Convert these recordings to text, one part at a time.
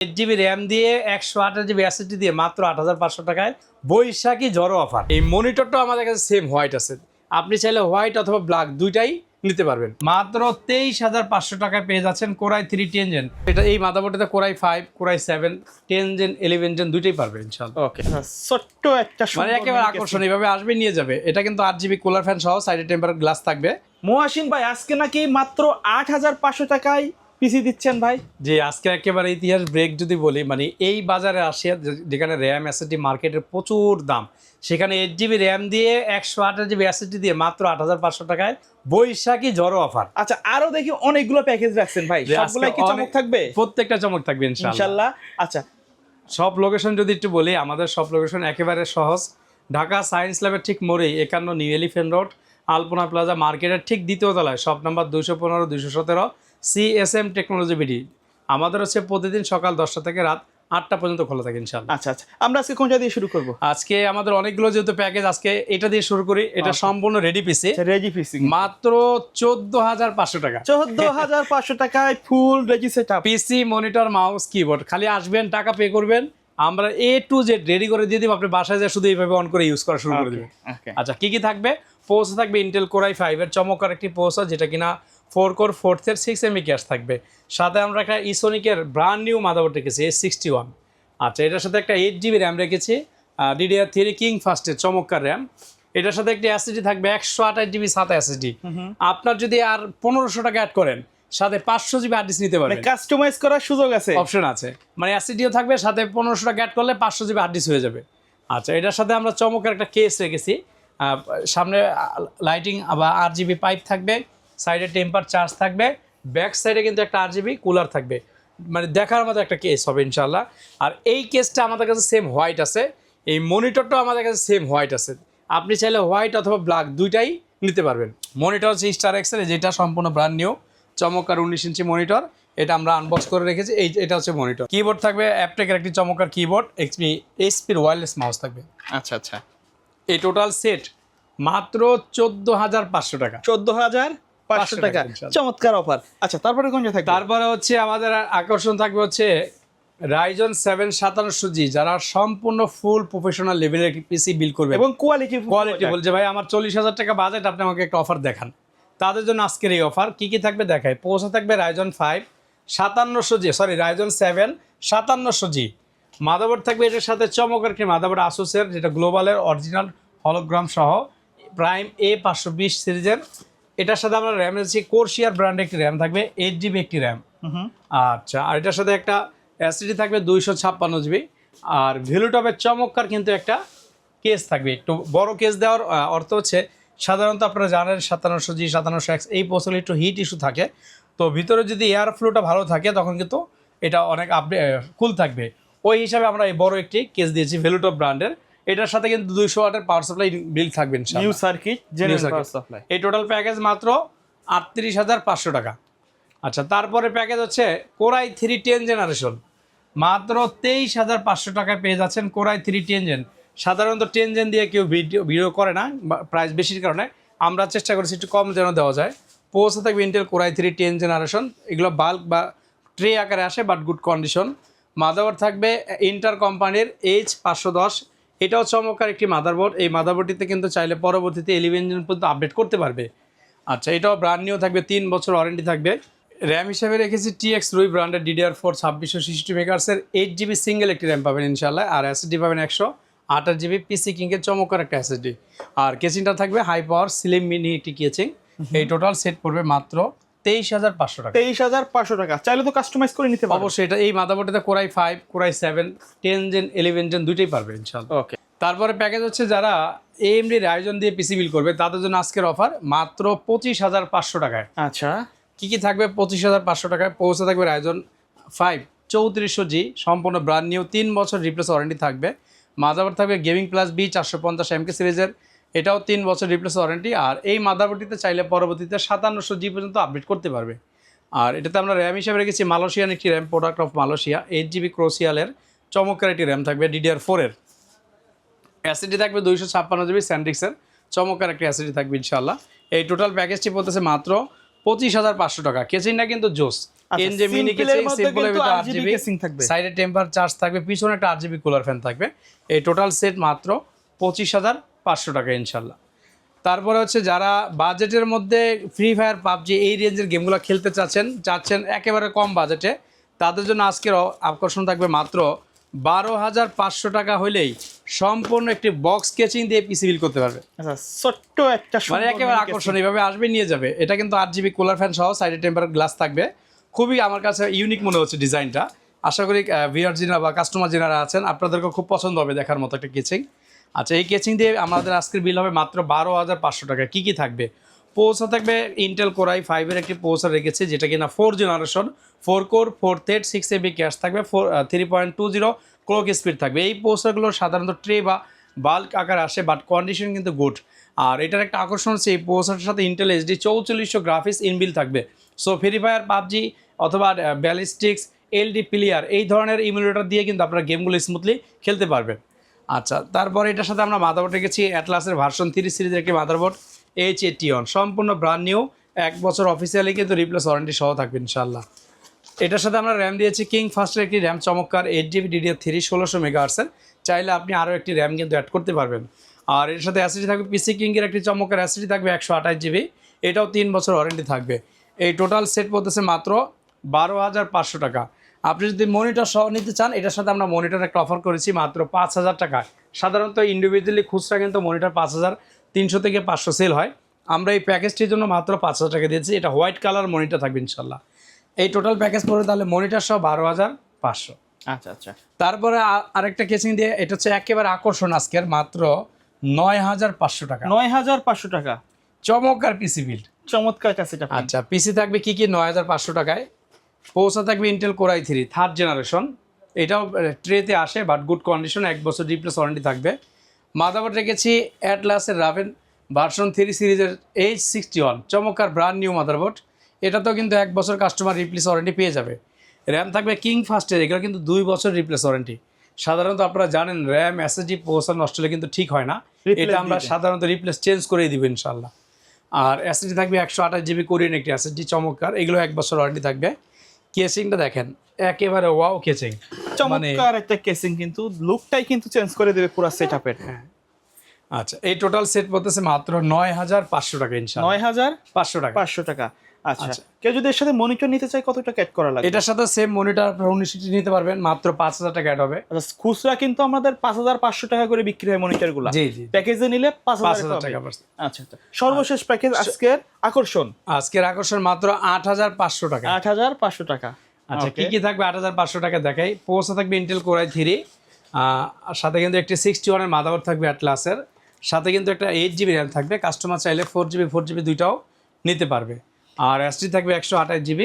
8 GB RAM দিয়ে 128 GB SSD দিয়ে মাত্র 8500 টাকায় বৈশাখী ঝড়ো অফার। এই মনিটরটাও আমাদের কাছে সেম হোয়াইট আছে, আপনি চাইলে হোয়াইট অথবা ব্ল্যাক দুইটাই নিতে পারবেন। মাত্র 23500 টাকায় পেয়ে যাচ্ছেন কোরাই 3 10 জেন। এটা এই মাদারবোর্ডে কোরাই 5, কোরাই 7, 10 জেন, 11 জেন দুইটাই পারবে ইনশাআল্লাহ। ওকে, ছোট্ট একটা মানে একেবারে আকর্ষণীয় এইভাবে আসবে নিয়ে যাবে। এটা কিন্তু 8 জিবি কুলার ফ্যান সহ সাইডে টেম্পার গ্লাস থাকবে। মহাসিন ভাই আজকে নাকি মাত্র 8500 টাকায় পিসি দিচ্ছেন ভাই? যে আজকে একেবারে ইতিহাস ব্রেক যদি বলি, মানে এই বাজারে আসে যেখানে র্যাম এসএসডি মার্কেটের প্রচুর দাম, সেখানে 8 জিবি র্যাম দিয়ে 128 জিবি এসএসডি দিয়ে মাত্র 8500 টাকায় বৈশাখী ঝড়ো অফার। আচ্ছা, আরো দেখি অনেকগুলো প্যাকেজ রাখছেন ভাই, সবগুলাই কি চমক থাকবে? প্রত্যেকটা চমক থাকবে ইনশাআল্লাহ। আচ্ছা, সব লোকেশন যদি একটু বলি, আমাদের সব লোকেশন একেবারে সহজ। ঢাকা সায়েন্স ল্যাবের ঠিক মোড়েই 51 new Elephant Road, Alpana Plaza মার্কেটের ঠিক দ্বিতীয় তলায়, shop number 215 217 CSM technology BD. আমাদের হচ্ছে প্রতিদিন সকাল 10টা থেকে রাত 8টা পর্যন্ত খোলা থাকে ইনশাআল্লাহ। আচ্ছা আচ্ছা, আমরা আজকে কোনটা দিয়ে শুরু করব? আজকে আমাদের অনেকগুলো যেহেতু প্যাকেজ, আজকে এটা দিয়ে শুরু করি। এটা সম্পূর্ণ রেডি পিসি, রেডি পিসি মাত্র 14500 টাকা। 14500 টাকায় ফুল রেডি সেটআপ পিসি, মনিটর, মাউস, কিবোর্ড। খালি আসবেন, টাকা পে করবেন, আমরা A to Z রেডি করে দিয়ে দিব। আপনি বাসায় যা শুধু এইভাবে অন করে ইউজ করা শুরু করে দিবেন। আচ্ছা, কি কি থাকবে? প্রসেসর থাকবে ইন্টেল কোরাই 5 এর চমৎকার একটি প্রসেসর, যেটা কিনা 4 কোর 4th এর 6 এমবি ক্যাশ থাকবে। সাথে আমরা একটা ইসোনিকের ব্র্যান্ড নিউ মাদারবোর্ড রেখেছি S61। আচ্ছা, এটার সাথে একটা 8 জিবি র্যাম রেখেছি, DDR3 কিং ফাস্টের চমৎকার র্যাম। এটার সাথে একটি এসএসডি থাকবে 128 জিবি SATA এসএসডি। আপনার যদি আর 1500 টাকা অ্যাড করেন, সাথে 500 জিবি হার্ড ডিস্ক নিতে পারবেন। কাস্টমাইজ করার সুযোগ আছে, অপশন আছে। মানে এসএসডিও থাকবে, সাথে 1500 টাকা অ্যাড করলে 500 জিবি হার্ড ডিস্ক হয়ে যাবে। আচ্ছা, এটার সাথে আমরা চমৎকার একটা কেস রেখেছি। সামনে লাইটিং বা 8 জিবি পাইপ থাকবে, সাইডে টেম্পার চার্জ থাকবে, ব্যাক সাইডে কিন্তু একটা 8 জিবি কুলার থাকবে। মানে দেখার মতো একটা কেস হবে ইনশাআল্লাহ। আর এই কেসটা আমাদের কাছে সেম হোয়াইট আছে, এই মনিটরটাও আমাদের কাছে সেম হোয়াইট আছে। আপনি চাইলে হোয়াইট অথবা ব্ল্যাক দুইটাই নিতে পারবেন। মনিটর হচ্ছে স্টার এক্সেল, যেটা সম্পূর্ণ ব্র্যান্ড নিউ চমৎকার 19 ইঞ্চি মনিটর। এটা আমরা আনবক্স করে রেখেছি। এটা হচ্ছে মনিটর। কিবোর্ড থাকবে অ্যাপটেকের একটি চমৎকার কিবোর্ড, এইচপির ওয়্যারলেস মাউস থাকবে। আচ্ছা আচ্ছা, এই টোটাল সেট মাত্র 14500 টাকা। 14500 টাকা, চমৎকার অফার। আচ্ছা, তারপরে কোনটা থাকবে? তারপরে হচ্ছে আমাদের আকর্ষণ থাকবে হচ্ছে রাইজন 7 5700G, যারা সম্পূর্ণ ফুল প্রফেশনাল লেভেলের পিসি বিল্ড করবে এবং কোয়ালিটি বলছে ভাই আমার 40,000 টাকা বাজেট, আপনি আমাকে একটা অফার দেখান। তাদের জন্য আজকের এই অফার। কি কি থাকবে দেখায়। প্রসেসর থাকবে Ryzen 5 5700G, sorry Ryzen 7 5700G। Motherboard থাকবে এটার সাথে চমৎকার একটি মাদারবোর্ড আসুসের, যেটা গ্লোবালের অরিজিনাল হলোগ্রাম সহ প্রাইম A520 সিরিজের। এটার সাথে আমরা র্যাম রেখেছি কোরশিয়ার ব্র্যান্ডের একটি র্যাম থাকবে, 8 জিবি একটি র্যাম। আচ্ছা, আর এটার সাথে একটা এসএসডি থাকবে 256 জিবি। আর ভ্যালুটপের চমৎকার কিন্তু একটা কেস থাকবে। একটু বড় কেস দেওয়ার অর্থ হচ্ছে, সাধারণত আপনারা জানেন 5700G 5700X এই প্রসেসর একটু হিট ইস্যু থাকে, তো ভিতরে যদি এয়ার ফ্লোটা ভালো থাকে তখন কিন্তু এটা অনেক কুল থাকবে। ওই হিসাবে আমরা এই বড় একটি কেস দিয়েছি ভ্যালুটপ ব্র্যান্ডের। এটার সাথে কিন্তু 200 ওয়াটের পাওয়ার সাপ্লাই বিল থাকবে new circuit general power supply. এই টোটাল প্যাকেজ মাত্র 38500 টাকা। আচ্ছা, তারপরে প্যাকেজ হচ্ছে কোরাই 3 10 জেনারেশন, মাত্র 23500 টাকায় পেয়ে যাচ্ছেন কোরাই 3 10 জেন। সাধারণত 10 জেন দিয়ে কেউ ভিডিও করে না, প্রাইস বেশির কারণে আমরা চেষ্টা করেছি একটু কম যেন দেওয়া যায়। পোস্টে থাকবে ইন্টেল কোরাই 3 10 জেনারেশন, এগুলো বাল্ক বা ট্রে আকারে আসে, বাট গুড কন্ডিশন। মাদারবোর্ড থাকবে ইন্টার কোম্পানির H510, এটাও চমৎকার একটি মাদারবোর্ড। এই মাদারবোর্ডটিতে কিন্তু চাইলে পরবর্তীতে 11 জেন পর্যন্ত আপডেট করতে পারবে। আচ্ছা, এটাও ব্র্যান্ড নিউ থাকবে, 3 বছর ওয়ারেন্টি থাকবে। র্যাম হিসেবে রেখেছি TX রুই ব্র্যান্ডের DDR4 2666 মেগাহার্টজের 8 জিবি সিঙ্গেল একটি র্যাম পাবেন ইনশাআল্লাহ। আর এসএসডি পাবেন 128 জিবি পিসি কিংয়ের চমৎকার একটা এসএসডি। আর কেচিংটা থাকবে হাই পাওয়ার স্লিম মিনি একটি কেচিং। এই টোটাল সেট পড়বে মাত্র 23500 টাকা। 23500 টাকা, চাইলে তো কাস্টমাইজ করে নিতে পারবেন অবশ্যই। এটা এই মাদারবোর্ডে কোরাই 5, কোরাই 7, 10 জেন, 11 জেন দুইটাই পারবে ইনশাআল্লাহ। ওকে, তারপরে প্যাকেজ হচ্ছে যারা AMD রাইজন দিয়ে পিসি বিল করবে তাদের জন্য আজকের অফার মাত্র 25500 টাকায়। আচ্ছা, কি কি থাকবে 25500 টাকায়? পৌঁছে থাকবে রাইজন 5 3400G, সম্পূর্ণ ব্র্যান্ড নিউ, 3 বছর রিপ্লেস ওয়ারেন্টি থাকবে। মাদারবোর্ড থাকবে গেমিং প্লাস B 450MK সিরিজের, এটাও 3 বছর রিপ্লেস ওয়ারেন্টি। আর এই মাদারবোর্ডটিতে চাইলে পরবর্তীতে 5700G পর্যন্ত আপডেট করতে পারবে। আর এটাতে আমরা র্যাম হিসাবে রেখেছি মালয়েশিয়ান একটি RAM, product of Malaysia, 8 GB ক্রোসিয়ালের চমৎকার একটি র্যাম থাকবে DDR4 এর। এসএসডি থাকবে 256 জিবি স্যান্ডিক্সের, চমৎকার একটি এসএসডি থাকবে ইনশাআল্লাহ। এই টোটাল প্যাকেজটি পড়তেছে মাত্র 25500 টাকা। কেচিংটা কিন্তু জোস, এনজে মিনি simple এর কেচিং, মধ্যে সিম্পলের কিন্তু ভিতরে RGB 8GB কেসিং থাকবে। সাইডে টেম্পার চার্জ থাকবে, পিছনে একটা 8GB কুলার ফ্যান থাকবে। এই টোটাল সেট মাত্র 25,500 টাকা ইনশাল্লাহ। তারপরে হচ্ছে যারা বাজেটের মধ্যে ফ্রি ফায়ার, পাবজি এই রেঞ্জের গেমগুলো খেলতে চাচ্ছেন একেবারে কম বাজেটে, তাদের জন্য আজকের আকর্ষণ থাকবে মাত্র 12,500 টাকা হলেই সম্পূর্ণ একটি বক্স কেচিং দিয়ে পিসি বিল করতে পারবে। আচ্ছা, ছোট্ট একটা মানে একেবারে আকর্ষণ, এইভাবে আসবে নিয়ে যাবে। এটা কিন্তু 8GB কুলার ফ্যান সহ সাইডে টেম্পার গ্লাস থাকবে। খুবই আমার কাছে ইউনিক মনে হচ্ছে ডিজাইনটা। আশা করি ভিউয়ার যিনারা বা কাস্টমার যিনারা আছেন আপনাদেরকে খুব পছন্দ হবে দেখার মতো একটা কেচিং। আচ্ছা, এই কেচিং দিয়ে আমাদের আজকের বিল হবে মাত্র 12,500 টাকা। কী কী থাকবে? প্রসেসর থাকবে ইন্টেল কোর i5 এর একটি প্রসেসর রেখেছি, যেটা কিনা 4 generation, 4 core 4 thread 6 MB cash থাকবে, 3.20 ক্লক স্পিড থাকবে। এই প্রসেসরগুলো সাধারণত ট্রে বা বাল্ক আকারে আসে, বাট কন্ডিশন কিন্তু গুড। আর এটার একটা আকর্ষণ হচ্ছে এই প্রসেসরের সাথে ইন্টেল HD 4400 গ্রাফিক্স ইনবিল থাকবে। সো ফ্রি ফায়ার, পাবজি অথবা ব্যালিস্টিক্স, এলডি প্লেয়ার এই ধরনের ইমুলেটর দিয়ে কিন্তু আপনারা গেমগুলো স্মুথলি খেলতে পারবেন। আচ্ছা, তারপরে এটার সাথে আমরা মাদারবোর্ড রেখেছি অ্যাটলাসের ভার্সন 3 সিরিজের একটি মাদারবোর্ড H81, সম্পূর্ণ ব্র্যান্ড নিউ, 1 বছর অফিসিয়ালি কিন্তু রিপ্লেস ওয়ারেন্টি সহ থাকবে ইনশাল্লাহ। এটার সাথে আমরা র্যাম দিয়েছি কিং ফাস্টের একটি র্যাম, চমৎকার 8GB DDR3 1600 মেগাহার্টসের। চাইলে আপনি আরও একটি র্যাম কিন্তু অ্যাড করতে পারবেন। আর এর সাথে অ্যাসিডি থাকবে পিসি কিংয়ের একটি চমৎকার অ্যাসিডি থাকবে 128GB, এটাও 3 বছর ওয়ারেন্টি থাকবে। এই টোটাল সেট পড়তেছে মাত্র 12,500 টাকা। আপনি যদি মনিটর সহ নিতে চান, এটার সাথে আমরা মনিটর একটা অফার করেছি মাত্র 5,000 টাকায়। সাধারণত ইন্ডিভিজুয়ালি খুচরা কিন্তু মনিটর 5,300 থেকে 500 সেল হয়। আমরা এই প্যাকেজটির জন্য মাত্র 5,000 টাকা দিয়েছি। এটা হোয়াইট কালার মনিটর থাকবে ইনশাল্লাহ। এই টোটাল প্যাকেজ পড়বে তাহলে মনিটর সহ 12,500। আচ্ছা আচ্ছা, তারপরে আরেকটা কেচিং দিয়ে, এটা হচ্ছে একেবারে আকর্ষণ আজকের, মাত্র 9,500 টাকা। 9,500 টাকা, চমৎকার পিসি বিল্ড, চমৎকার কাছে এটা। আচ্ছা, পিসি থাকবে কি 9,500 টাকায়। পৌঁছা থাকবে Intel core i3 third generation, এটাও ট্রেতে আসে বাট গুড কন্ডিশন, 1 বছর রিপ্লেস ওয়ারেন্টি থাকবে। মাদারবোর্ড রেখেছি অ্যাটলাসের রাভেন ভার্সন 3 সিরিজের H61, চমৎকার ব্র্যান্ড নিউ মাদারবোর্ড। এটাতেও কিন্তু 1 বছর কাস্টমার রিপ্লেস ওয়ারেন্টি পেয়ে যাবে। র্যাম থাকবে কিং ফাস্টের, এগুলো কিন্তু 2 বছর রিপ্লেস ওয়ারেন্টি। সাধারণত আপনারা জানেন র্যাম SSD প্রসেসর নষ্ট হলে কিন্তু ঠিক হয় না, এটা আমরা সাধারণত রিপ্লেস চেঞ্জ করেই দিব ইনশাল্লাহ। আর SSD থাকবে 128GB কোরিয়ান একটি SSD, চমৎকার, এগুলো 1 বছর ওয়ারেন্টি থাকবে। কেসিংটা দেখেন, একেবারে ওয়াও কেসিং, চমৎকার একটা কেসিং, কিন্তু লুকটাই কিন্তু চেঞ্জ করে দেবে পুরো সেটআপের। হ্যাঁ। আচ্ছা, এই টোটাল সেট পড়তেছে মাত্র 9,500 টাকা ইনশাআল্লাহ। 9,500 টাকা। 500 টাকা। আচ্ছা, কেউ যদি এর সাথে মনিটর নিতে চায় কত টাকা অ্যাড করা লাগবে? এটার সাথে সেম মনিটর আপনারা 19 নিতে পারবেন, মাত্র 5,000 টাকা অ্যাড হবে। আচ্ছা, খুচরা কিন্তু আমাদের 5,500 টাকা করে বিক্রি হয় মনিটরগুলো। জি জি, প্যাকেজে নিলে 5,000 টাকা। আচ্ছা আচ্ছা, সর্বশেষ প্যাকেজ আজকের আকর্ষণ। আজকের আকর্ষণ মাত্র 8,500 টাকা। 8,500 টাকা। আচ্ছা, কি কি থাকবে 8,500 টাকা দেখাই। পৌঁছা থাকবে ইন্টেল কোর i3, আর সাথে কিন্তু একটি 61 এর মাদারবোর্ড থাকবে অ্যাটলাসের, সাথে কিন্তু একটা 8GB র্যাম থাকবে। কাস্টমার চাইলে 4GB দুইটাও নিতে পারবে। আর SSD থাকবে 128GB,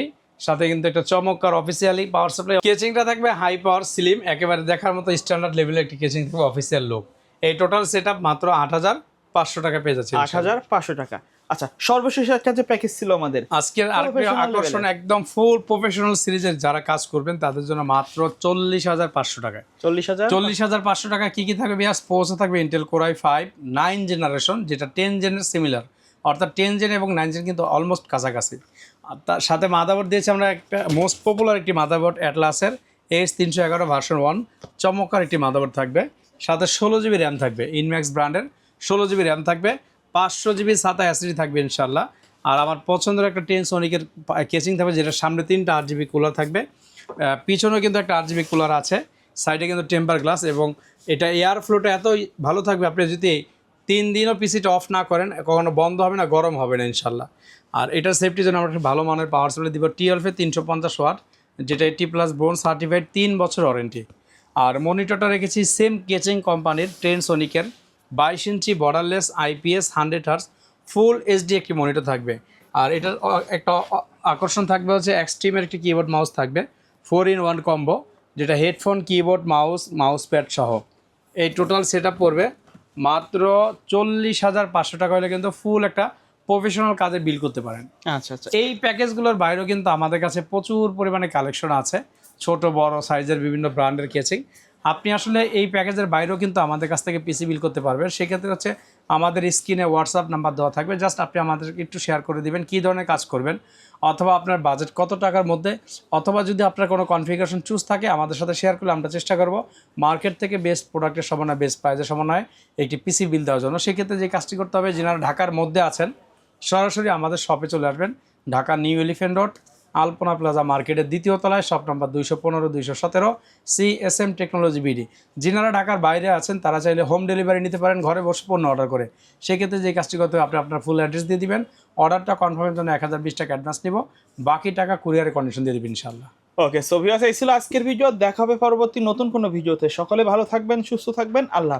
সাথে কিন্তু একটা চমৎকার অফিসিয়ালি পাওয়ার সাপ্লাই। কেচিংটা থাকবে হাই পাওয়ার স্লিম, একেবারে দেখার মতো স্ট্যান্ডার্ড লেভেলের একটি কেচিং থাকবে, অফিসিয়াল লুক। এই টোটাল সেটআপ মাত্র 8,500 টাকা পেয়ে যাচ্ছে। 8,500 টাকা। আচ্ছা, সর্বশেষ একটা যে প্যাকেজ ছিল আমাদের আজকের আরেকটা আকর্ষণ, একদম ফুল প্রফেশনাল সিরিজের যারা কাজ করবেন তাদের জন্য মাত্র 40,500 টাকায়। 40,500 টাকা। কি কি থাকবে বিয়াস? পৌঁছে থাকবে ইন্টেল কোর i5 9 জেনারেশন, যেটা 10 জেনের সিমিলার, অর্থাৎ 10 জেন এবং 9 জেন কিন্তু অলমোস্ট কাছাকাছি। আর তার সাথে মাদারবোর্ড দিয়েছি আমরা একটা মোস্ট পপুলার একটি মাদারবোর্ড অ্যাটলাসের H311 ভার্সন 1, চমৎকার একটি মাদারবোর্ড থাকবে। সাথে 16GB র্যাম থাকবে, ইনম্যাক্স ব্র্যান্ডের 16GB র্যাম থাকবে, 500GB SATA SSD থাকবে ইনশাল্লাহ। আর আমার পছন্দের একটা টেনসনিকের কেচিং থাকবে, যেটা সামনে 3টা 8GB কুলার থাকবে, পিছনেও কিন্তু একটা 8GB কুলার আছে, সাইডে কিন্তু টেম্পার গ্লাস, এবং এটা এয়ার ফ্লোটা এতই ভালো থাকবে আপনি যদি 3 দিনও পিসিটা অফ না করেন কখনো বন্ধ হবে না, গরম হবে না ইনশাল্লাহ। আর এটার সেফটির জন্য আমরা একটা ভালো মানের পাওয়ার সাপ্লাই দিব, 12 350 ওয়াট, যেটা 80+ বোন সার্টিফাইড, 3 বছর ওয়ারেন্টি। আর মনিটরটা রেখেছি সেম কেচিং কোম্পানির টেনসনিকের 22 ইঞ্চি বর্ডারলেস IPS 100 Hz ফুল HD একটি মনিটর থাকবে। আর এটার একটা আকর্ষণ থাকবে হচ্ছে এক্সট্রিমের একটি কিবোর্ড মাউস থাকবে, 4-in-1 কম্বো, যেটা হেডফোন, কিবোর্ড, মাউস প্যাড সহ। এই টোটাল সেটআপ পড়বে মাত্র 40,500 টাকা হলে কিন্তু ফুল একটা প্রফেশনাল কাজে বিল করতে পারেন। আচ্ছা আচ্ছা, এই প্যাকেজগুলোর বাইরেও কিন্তু আমাদের কাছে প্রচুর পরিমাণে কালেকশন আছে, ছোট বড় সাইজের বিভিন্ন ব্র্যান্ডের কেচিং। আপনি আসলে এই প্যাকেজের বাইরেও কিন্তু আমাদের কাছ থেকে পিসি বিল করতে পারবেন। সেক্ষেত্রে হচ্ছে আমাদের স্ক্রিনে হোয়াটসঅ্যাপ নাম্বার দেওয়া থাকবে, জাস্ট আপনি আমাদেরকে একটু শেয়ার করে দিবেন কী ধরনের কাজ করবেন, অথবা আপনার বাজেট কত টাকার মধ্যে, অথবা যদি আপনার কোনো কনফিগারেশন চুজ থাকে আমাদের সাথে শেয়ার করলে আমরা চেষ্টা করব মার্কেট থেকে বেস্ট প্রোডাক্টের সমন্বয়, বেস্ট প্রাইজের সমন্বয়ে একটি পিসি বিল দেওয়ার জন্য। সেক্ষেত্রে যে কাজটি করতে হবে, যারা ঢাকার মধ্যে আছেন সরাসরি আমাদের শপে চলে আসবেন, Dhaka New Elephant Road Alpana Plaza মার্কেটের দ্বিতীয় তলায়, shop number 215 217 CSM technology BD. যিনারা ঢাকার বাইরে আছেন তারা চাইলে হোম ডেলিভারি নিতে পারেন, ঘরে বসে পণ্য অর্ডার করে। সেক্ষেত্রে যে কাজটি করতে হবে, আপনি আপনার ফুল অ্যাড্রেস দিয়ে দিবেন, অর্ডারটা কনফার্মের জন্য 1020 টাকা অ্যাডভান্স নিব, বাকি টাকা কুরিয়ারে কন্ডিশন দিয়ে দেবেন ইনশাআল্লাহ। ওকে, সো ভিউয়ার্স, এই ছিল আজকের ভিডিও। দেখা হবে পরবর্তী নতুন কোনো ভিডিওতে। সকলে ভালো থাকবেন, সুস্থ থাকবেন, আল্লাহ।